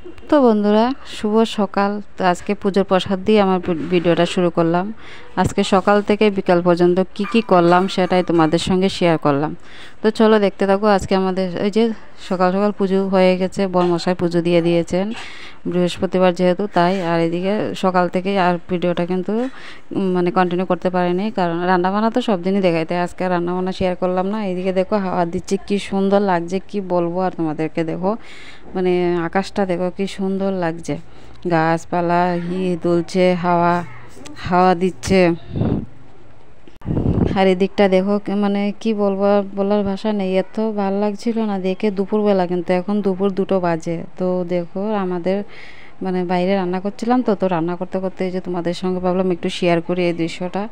তো বন্ধুরা, শুভ সকাল। তো আজকে পুজোর প্রসাদ দিয়ে আমার ভিডিওটা শুরু করলাম। আজকে সকাল থেকে বিকাল পর্যন্ত কি কি করলাম সেটাই তোমাদের সঙ্গে শেয়ার করলাম। তো চলো দেখতে থাকো। আজকে আমাদের ওই যে সকাল সকাল পুজো হয়ে গেছে, বরমশাই পুজো দিয়ে দিয়েছেন বৃহস্পতিবার যেহেতু, তাই। আর এদিকে সকাল থেকে আর ভিডিওটা কিন্তু মানে কন্টিনিউ করতে পারিনি, কারণ রান্নাবান্না তো সব দিনই দেখাই, তাই আজকে রান্নাবান্না শেয়ার করলাম না। এদিকে দেখো হাওয়া দিচ্ছে, কি সুন্দর লাগছে, কি বলবো আর তোমাদেরকে। দেখো মানে আকাশটা দেখো কি সুন্দর লাগছে, গাছপালা দুলছে, হাওয়া হাওয়া দিচ্ছে। আর এদিকটা দেখো মানে কি বলবো, বলার ভাষা নেই, এত ভালো লাগছিল না দেখে। দুপুরবেলা, কিন্তু এখন দুপুর 2টো বাজে। তো দেখো আমাদের মানে বাইরে রান্না করছিলাম, তো রান্না করতে করতে এই যে তোমাদের সঙ্গে ভাবলাম একটু শেয়ার করি এই দৃশ্যটা।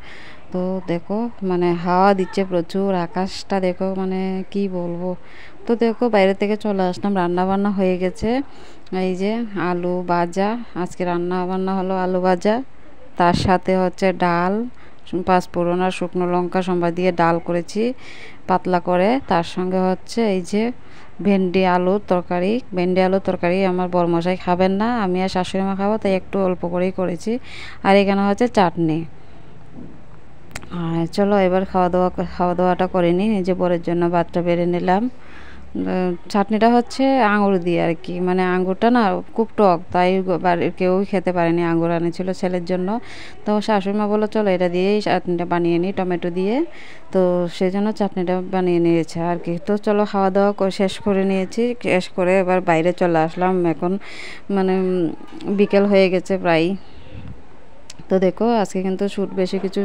তো দেখো মানে হাওয়া দিচ্ছে প্রচুর, আকাশটা দেখো মানে কি বলবো। তো দেখো বাইরে থেকে চলে আসলাম, রান্না বান্না হয়ে গেছে। এই যে আলু ভাজা, আজকে রান্না বান্না হলো আলু ভাজা, তার সাথে হচ্ছে ডাল, পাঁচফোড়ন আর শুকনো লঙ্কা সম্বাদ দিয়ে ডাল করেছি পাতলা করে। তার সঙ্গে হচ্ছে এই যে ভেন্ডি আলুর তরকারি। ভেন্ডি আলুর তরকারি আমার বরমশাই খাবেন না, আমি আর শাশুড়ি মা খাবো, তাই একটু অল্প করেই করেছি। আর এখানে হচ্ছে চাটনি। আর চলো এবার খাওয়া দাওয়াটা করে নিই। এই যে বরের জন্য ভাতটা বেড়ে নিলাম। চাটনিটা হচ্ছে আঙুর দিয়ে আর কি, মানে আঙুরটা না খুব টক, তাই বাড়ির কেউই খেতে পারেনি। আঙুর আনেছিল ছেলের জন্য, তো শাশুড়িমা বললো চলো এটা দিয়েই চাটনিটা বানিয়ে নিই টমেটো দিয়ে। তো সেই জন্য চাটনিটা বানিয়ে নিয়েছে আর কি। তো চলো খাওয়া দাওয়া শেষ করে নিয়েছি, শেষ করে এবার বাইরে চলে আসলাম। এখন মানে বিকেল হয়ে গেছে প্রায়। তো দেখো আজকে কিন্তু বেশি কিছু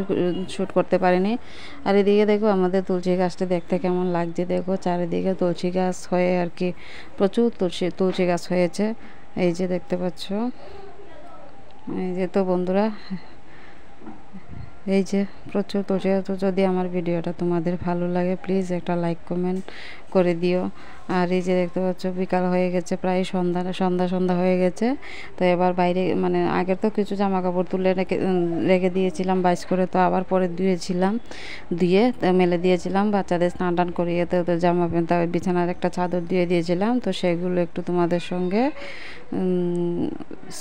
শ্যুট করতে পারিনি। আর এদিকে দেখো আমাদের তুলসী গাছটা দেখতে কেমন লাগছে, দেখো চারিদিকে তুলসী গাছ হয়ে আর কি, প্রচুর তুলসী গাছ হয়েছে, এই যে দেখতে পাচ্ছ। এই যে তো বন্ধুরা, এই যে প্রচুর তুলসী গাছ। তো যদি আমার ভিডিওটা তোমাদের ভালো লাগে প্লিজ একটা লাইক কমেন্ট করে দিও। আর এই যে দেখতে পাচ্ছ বিকাল হয়ে গেছে, প্রায় সন্ধ্যা হয়ে গেছে। তো এবার বাইরে মানে আগের তো কিছু জামা কাপড় তুলে রেখে দিয়েছিলাম বাইশ করে, তো আবার পরে ধুয়ে মেলে দিয়েছিলাম। বাচ্চাদের স্নান টান করিয়ে তো ওদের জামা প্যান্ট, বিছানার একটা চাদর দিয়ে দিয়েছিলাম। তো সেগুলো একটু তোমাদের সঙ্গে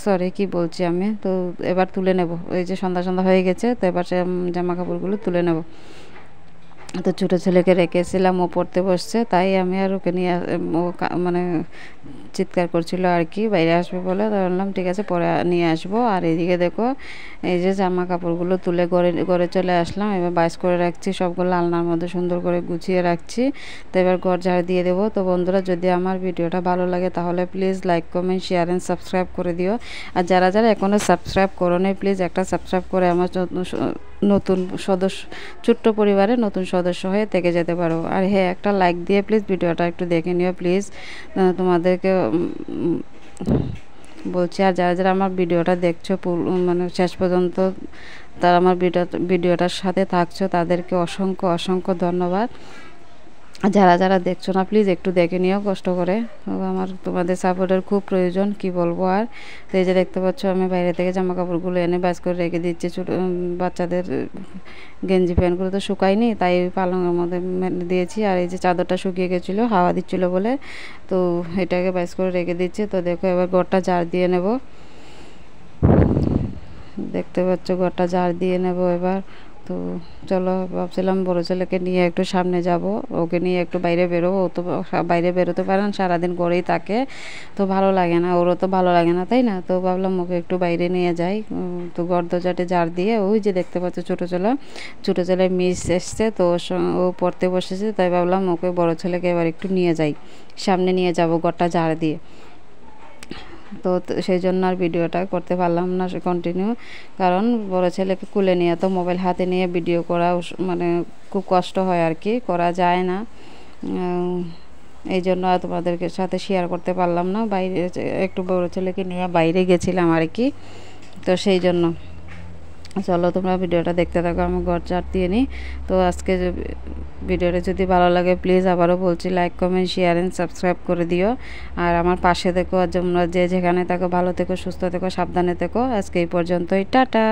সরি কি বলছি আমি, তো এবার তুলে নেব। এই যে সন্ধ্যা হয়ে গেছে, তো এবার জামা কাপড়গুলো তুলে নেব। তো ছোটো ছেলেকে রেখেছিলাম, ও পড়তে বসছে, তাই আমি আর ওকে নিয়ে ও মানে চিৎকার করছিল আর কি বাইরে আসবে বলে। তো বললাম ঠিক আছে পরে নিয়ে আসবো। আর এদিকে দেখো এই যে জামা কাপড়গুলো তুলে ঘরে চলে আসলাম। এবার বাইশ করে রাখছি, সবগুলো আলনার মধ্যে সুন্দর করে গুছিয়ে রাখছি। তো এবার ঘর ঝাড় দিয়ে দেবো। তো বন্ধুরা যদি আমার ভিডিওটা ভালো লাগে তাহলে please like comment share and subscribe করে দিও। আর যারা এখনও সাবস্ক্রাইব করো নি প্লিজ একটা সাবস্ক্রাইব করে আমার নতুন সদস্য, ছোট্ট পরিবারে নতুন সদস্য হয়ে থেকে যেতে পারো। আর হ্যাঁ একটা লাইক দিয়ে প্লিজ ভিডিওটা একটু দেখে নিও প্লিজ, তোমাদেরকে বলছি। আর যারা আমার ভিডিওটা দেখছো মানে শেষ পর্যন্ত, তারা আমার ভিডিওটার সাথে থাকছো, তাদেরকে অসংখ্য ধন্যবাদ। যারা দেখছো না প্লিজ একটু দেখে নিও কষ্ট করে, আমার তোমাদের সাপোর্টের খুব প্রয়োজন, কি বলবো আর। তো এই যে দেখতে পাচ্ছ আমি বাইরে থেকে জামা কাপড়গুলো এনে বাস করে রেখে দিচ্ছি। ছোটো বাচ্চাদের গেঞ্জি প্যান্টগুলো তো শুকায়নি, তাই পালঙের মধ্যে মেলে দিয়েছি। আর এই যে চাদরটা শুকিয়ে গেছিলো হাওয়া দিচ্ছিলো বলে, তো এটাকে বাস করে রেখে দিচ্ছি। তো দেখো এবার ঘরটা ঝাড় দিয়ে নেব, দেখতে পাচ্ছ ঘরটা ঝাড় দিয়ে নেব এবার। তো চলো ভাবছিলাম বড়ো ছেলেকে নিয়ে একটু সামনে যাব, ওকে নিয়ে একটু বাইরে বেরোবো। ও তো বাইরে বেরোতে পারে না, সারাদিন ঘরেই থাকে, তো ভালো লাগে না, ওরও তো ভালো লাগে না তাই না। তো ভাবলাম ওকে একটু বাইরে নিয়ে যাই। তো ঘর দরজাটে ঝাড় দিয়ে, ওই যে দেখতে পাচ্ছ ছোটো ছেলে মিস এসছে, তো ও পড়তে বসেছে, তাই ভাবলাম ওকে বড়ো ছেলেকে এবার একটু নিয়ে যাই, সামনে নিয়ে যাব ঘরটা ঝাড় দিয়ে। তো সেই জন্য আর ভিডিওটা করতে পারলাম না কন্টিনিউ, কারণ বড় ছেলেকে কুলে নিয়ে তো মোবাইল হাতে নিয়ে ভিডিও করা মানে খুব কষ্ট হয় আর কি, করা যায় না। এই জন্য আর তোমাদেরকে সাথে শেয়ার করতে পারলাম না। বাইরে একটু বড় ছেলেকে নিয়ে বাইরে গেছিলাম আর কি, তো সেই জন্য। চলো তোমরা ভিডিওটা দেখতে থাকো, আমি ঘর ঝাড় দিয়ে নিই। তো আজকে ভিডিওটা যদি ভালো লাগে প্লিজ আবারও বলছি like comment share and subscribe করে দিও। আর আমার পাশে থেকো, আর তোমরা যেখানে থাকো ভালো থেকো, সুস্থ থেকো, সাবধানে থেকো। আজকে এই পর্যন্তই, টাটা।